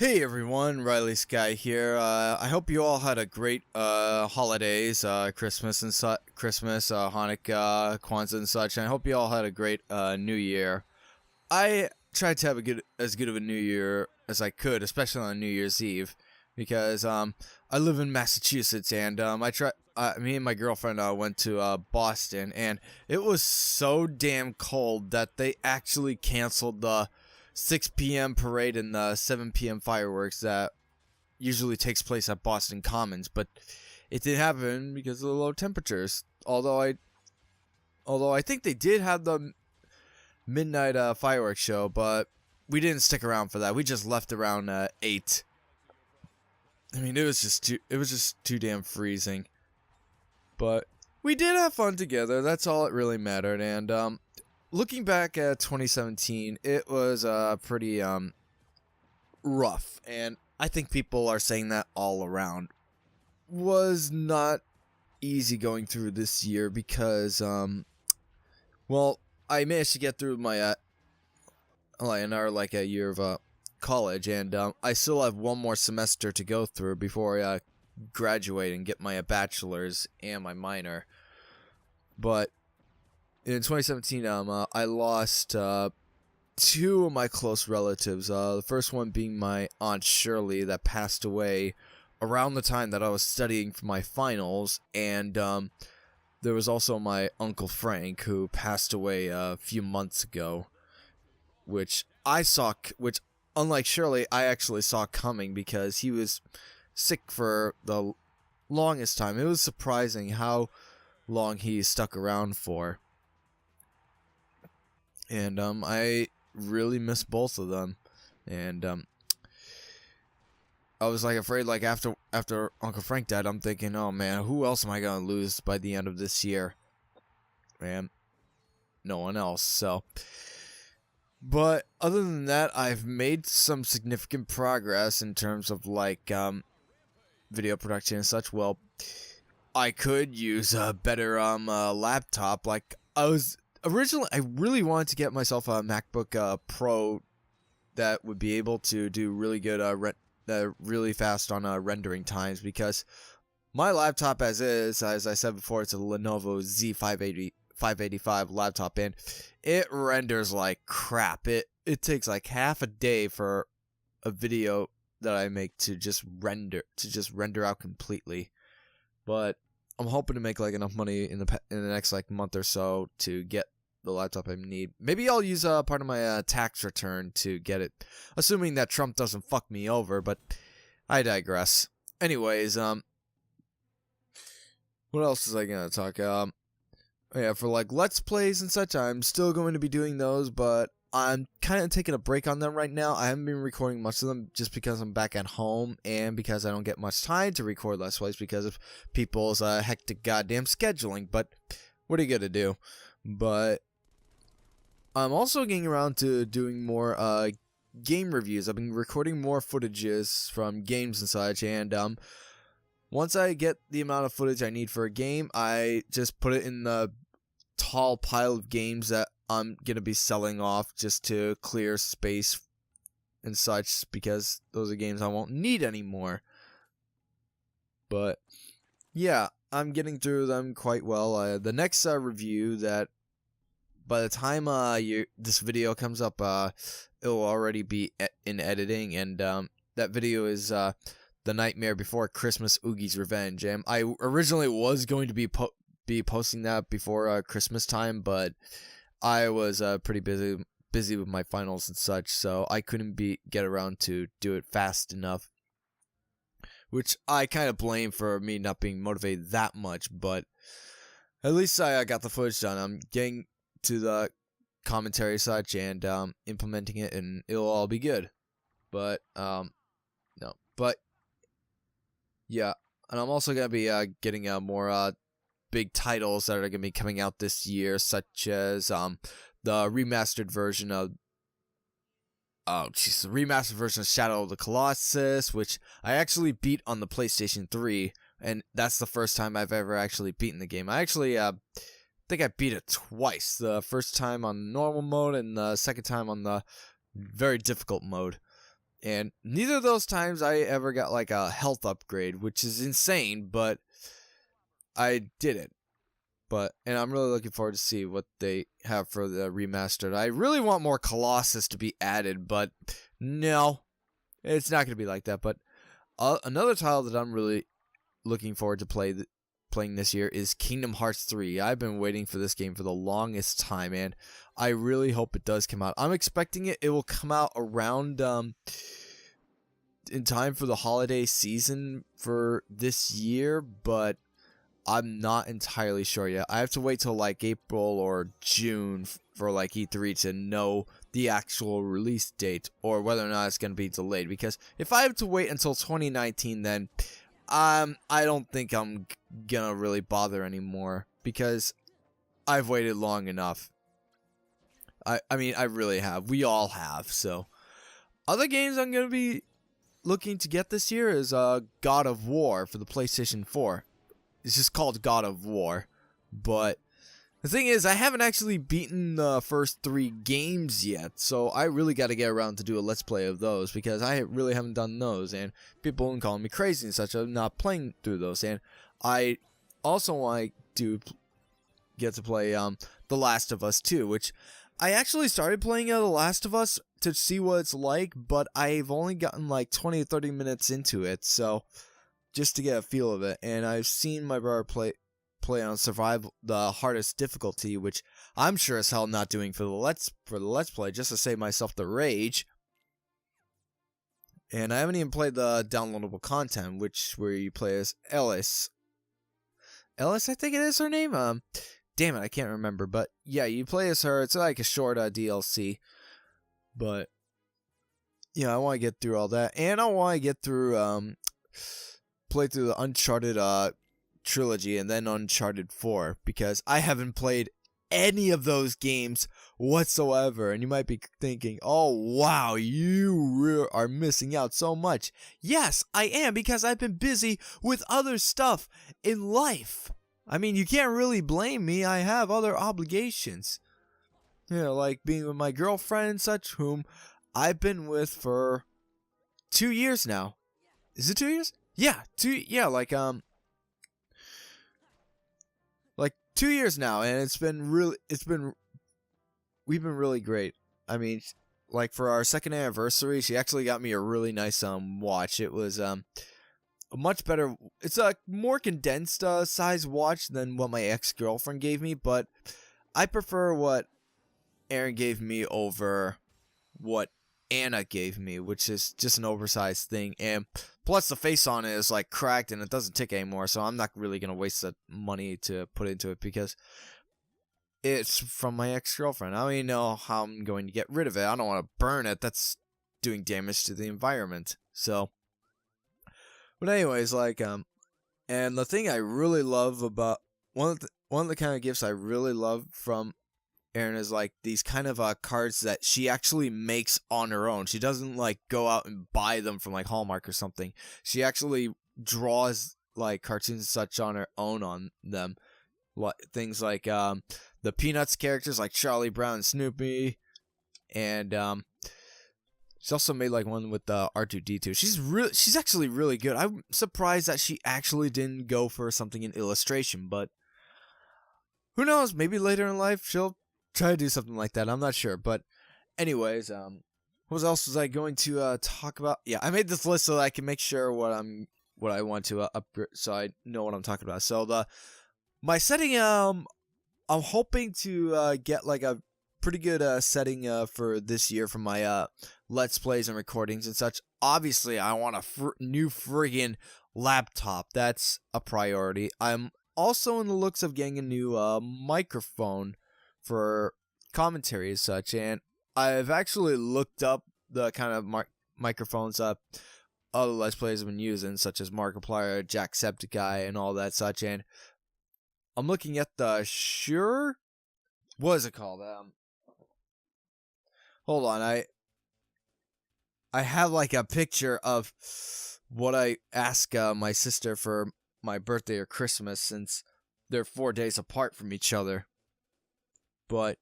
Hey everyone, Riley Sky here. I hope you all had a great holidays, Christmas and Hanukkah, Kwanzaa and such. And I hope you all had a great New Year. I tried to have as good of a New Year as I could, especially on New Year's Eve, because I live in Massachusetts, and me and my girlfriend went to Boston, and it was so damn cold that they actually canceled the 6 p.m. parade and the 7 p.m. fireworks that usually takes place at Boston Commons, but it didn't happen because of the low temperatures. Although I think they did have the midnight fireworks show, but we didn't stick around for that. We just left around 8. I mean, it was just too damn freezing. But we did have fun together. That's all that really mattered. And looking back at 2017, it was pretty rough, and I think people are saying that all around. Was not easy going through this year because well, I managed to get through my a year of college, and I still have one more semester to go through before I graduate and get my bachelor's and my minor. But in 2017, I lost 2 of my close relatives. The first one being my Aunt Shirley that passed away around the time that I was studying for my finals, and there was also my Uncle Frank, who passed away a few months ago, which unlike Shirley, I actually saw coming because he was sick for the longest time. It was surprising how long he stuck around for. And I really miss both of them. And I was afraid, after Uncle Frank died, I'm thinking, oh man, who else am I gonna lose by the end of this year? And no one else. So, but other than that, I've made some significant progress in terms of video production and such. Well, I could use a better laptop. Originally, I really wanted to get myself a MacBook Pro that would be able to do really good really fast on rendering times, because my laptop as I said before, it's a Lenovo Z585 laptop, and it renders like crap. It takes like half a day for a video that I make to just render out completely. But I'm hoping to make enough money in the next month or so to get the laptop I need. Maybe I'll use part of my tax return to get it, assuming that Trump doesn't fuck me over. But I digress. Anyways, what else is I gonna talk? Yeah, for Let's Plays and such, I'm still going to be doing those, but I'm kind of taking a break on them right now. I haven't been recording much of them just because I'm back at home, and because I don't get much time to record Let's Plays because of people's hectic goddamn scheduling. But what are you gonna do? But I'm also getting around to doing more game reviews. I've been recording more footages from games and such, and once I get the amount of footage I need for a game, I just put it in the tall pile of games that I'm gonna be selling off just to clear space and such, because those are games I won't need anymore. But yeah, I'm getting through them quite well. The next review that, by the time this video comes up, it will already be in editing, and that video is The Nightmare Before Christmas, Oogie's Revenge. And I originally was going to be posting that before Christmas time, but I was pretty busy with my finals and such, so I couldn't get around to do it fast enough, which I kind of blame for me not being motivated that much. But at least I got the footage done. I'm getting to the commentary such and implementing it, and it'll all be good. But no, but yeah, and I'm also gonna be getting more big titles that are gonna be coming out this year, such as the remastered version of the remastered version of Shadow of the Colossus, which I actually beat on the PlayStation 3, and that's the first time I've ever actually beaten the game. I actually think I beat it twice. The first time on normal mode, and the second time on the very difficult mode. And neither of those times I ever got like a health upgrade, which is insane, but I did it. And I'm really looking forward to see what they have for the remastered. I really want more Colossus to be added, but no, it's not going to be like that. But another title that I'm really looking forward to playing this year is Kingdom Hearts 3. I've been waiting for this game for the longest time, and I really hope it does come out. I'm expecting it will come out around in time for the holiday season for this year, but I'm not entirely sure yet. I have to wait till like April or June for like E3 to know the actual release date or whether or not it's going to be delayed. Because if I have to wait until 2019, then I don't think I'm gonna really bother anymore because I've waited long enough. I mean, I really have. We all have. So other games I'm gonna be looking to get this year is God of War for the PlayStation 4. It's just called God of War. But the thing is, I haven't actually beaten the first 3 games yet, so I really got to get around to do a Let's Play of those, because I really haven't done those, and people have been calling me crazy and such. I'm not playing through those, and I also want to get to play The Last of Us 2, which I actually started playing The Last of Us to see what it's like, but I've only gotten like 20 or 30 minutes into it, so just to get a feel of it. And I've seen my brother play on survival, the hardest difficulty, which I'm sure as hell not doing for the let's play, just to save myself the rage. And I haven't even played the downloadable content, where you play as Ellis, I think it is her name. Damn it, I can't remember. But yeah, you play as her. It's like a short DLC. But yeah, I want to get through all that, and I want to get through play through the Uncharted trilogy and then Uncharted 4, because I haven't played any of those games whatsoever. And you might be thinking, oh wow, you are missing out so much. Yes, I am, because I've been busy with other stuff in life. I mean, you can't really blame me. I have other obligations, like being with my girlfriend and such, whom I've been with for 2 years now. Is it 2 years? Yeah, like 2 years now, and we've been really great. I mean, like for our 2nd anniversary, she actually got me a really nice watch. It was a much better, it's a more condensed size watch than what my ex-girlfriend gave me, but I prefer what Aaron gave me over what Anna gave me, which is just an oversized thing, and plus the face on it is like cracked and it doesn't tick anymore, so I'm not really gonna waste the money to put into it because it's from my ex-girlfriend. I don't even know how I'm going to get rid of it. I don't want to burn it. That's doing damage to the environment. So, but anyways, and the thing I really love about one of the kind of gifts I really love from Erin is like these kind of cards that she actually makes on her own. She doesn't like go out and buy them from like Hallmark or something. She actually draws like cartoons and such on her own on them. Things like the Peanuts characters like Charlie Brown and Snoopy, and she also made like one with R2-D2. She's actually really good. I'm surprised that she actually didn't go for something in illustration, but who knows? Maybe later in life she'll try to do something like that. I'm not sure. But anyways, what else was I going to talk about? Yeah, I made this list so that I can make sure what I want to upgrade, so I know what I'm talking about. So my setting, I'm hoping to get like a pretty good setting for this year for my Let's Plays and recordings and such. Obviously, I want a new friggin' laptop. That's a priority. I'm also in the looks of getting a new microphone for commentary as such, and I've actually looked up the kind of microphones other Let's Plays have been using, such as Markiplier, Jacksepticeye, and all that such, and I'm looking at the Shure, what is it called? Hold on, I have like a picture of what I asked my sister for my birthday or Christmas, since they're 4 days apart from each other. But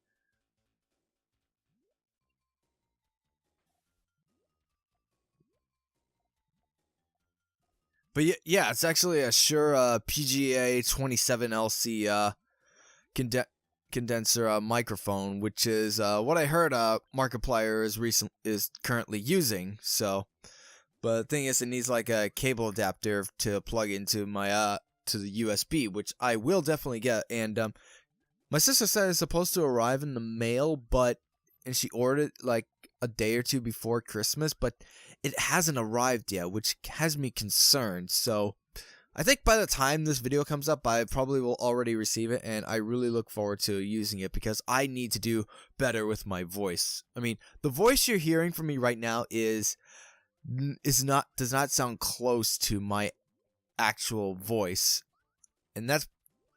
But yeah, it's actually a Shure PGA 27LC condenser microphone, which is what I heard Markiplier is currently using. So, but the thing is, it needs like a cable adapter to plug into my to the USB, which I will definitely get. And my sister said it's supposed to arrive in the mail, and she ordered it like a day or two before Christmas, but it hasn't arrived yet, which has me concerned. So I think by the time this video comes up, I probably will already receive it, and I really look forward to using it because I need to do better with my voice. I mean, the voice you're hearing from me right now does not sound close to my actual voice, and that's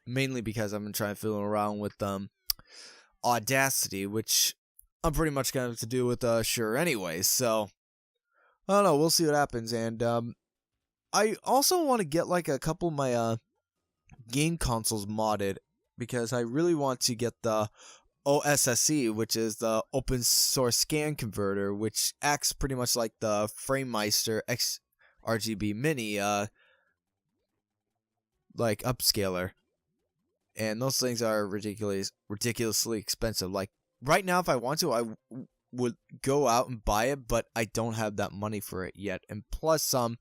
mainly because I've been trying to fiddle around with Audacity, which I'm pretty much going to have to do with Shure anyways. So I don't know, we'll see what happens. And I also want to get like a couple of my game consoles modded because I really want to get the OSSE, which is the open source scan converter, which acts pretty much like the FrameMeister XRGB Mini like upscaler. And those things are ridiculously expensive. Like right now, if I want to, I would go out and buy it, but I don't have that money for it yet. And plus, I'm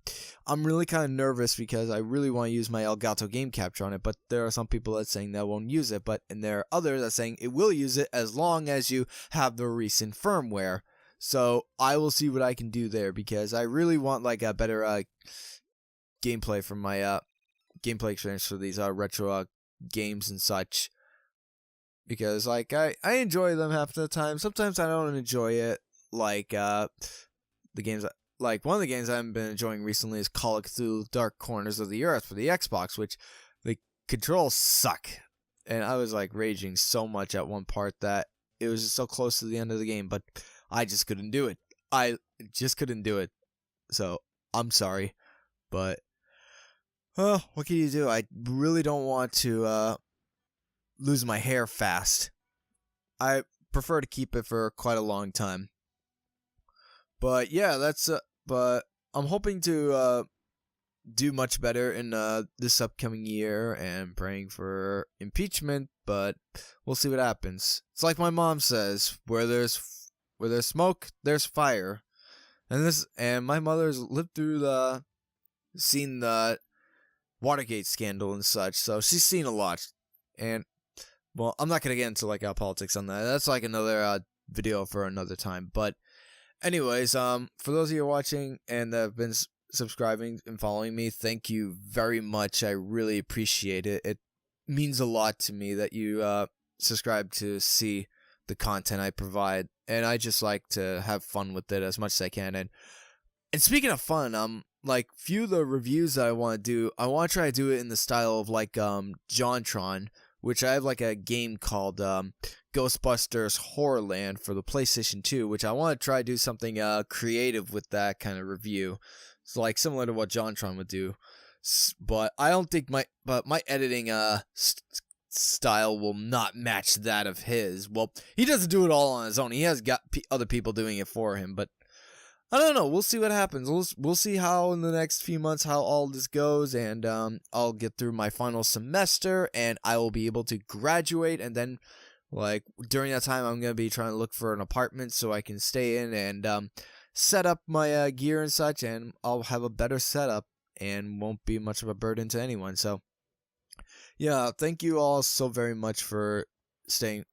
really kind of nervous because I really want to use my Elgato game capture on it, but there are some people that saying that won't use it, and there are others that saying it will use it as long as you have the recent firmware. So I will see what I can do there because I really want like a better gameplay from my gameplay experience for these retro games and such, because like I enjoy them half the time. Sometimes I don't enjoy it, like the games like one of the games I've been enjoying recently is Call of Cthulhu Dark Corners of the Earth for the Xbox, which the controls suck, and I was like raging so much at one part that it was just so close to the end of the game, but I just couldn't do it. I just couldn't do it. So I'm sorry, but what can you do? I really don't want to lose my hair fast. I prefer to keep it for quite a long time. But yeah, but I'm hoping to do much better in this upcoming year and praying for impeachment, but we'll see what happens. It's like my mom says, where there's smoke, there's fire. And my mother's lived through seen the Watergate scandal and such, so she's seen a lot. And well, I'm not gonna get into like politics on that. That's like another video for another time. But anyways, for those of you watching and that have been subscribing and following me, thank you very much. I really appreciate it. It means a lot to me that you subscribe to see the content I provide, and I just like to have fun with it as much as I can. And speaking of fun, like few of the reviews that I want to do, I want to try to do it in the style of like JonTron, which I have like a game called Ghostbusters Horrorland for the PlayStation 2, which I want to try to do something creative with that kind of review. It's like similar to what JonTron would do, but I don't think my editing style will not match that of his. Well, he doesn't do it all on his own. He has got other people doing it for him, but I don't know. We'll see what happens. We'll see how in the next few months how all this goes, and I'll get through my final semester, and I will be able to graduate, and then, like, during that time, I'm gonna be trying to look for an apartment so I can stay in and set up my gear and such, and I'll have a better setup and won't be much of a burden to anyone. So, yeah, thank you all so very much for sticking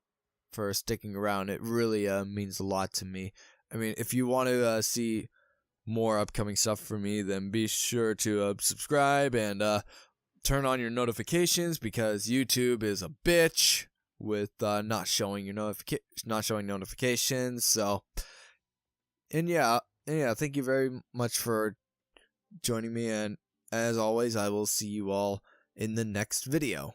around. It really means a lot to me. I mean, if you want to see more upcoming stuff from me, then be sure to subscribe and turn on your notifications, because YouTube is a bitch with not showing notifications. So, and yeah, thank you very much for joining me, and as always, I will see you all in the next video.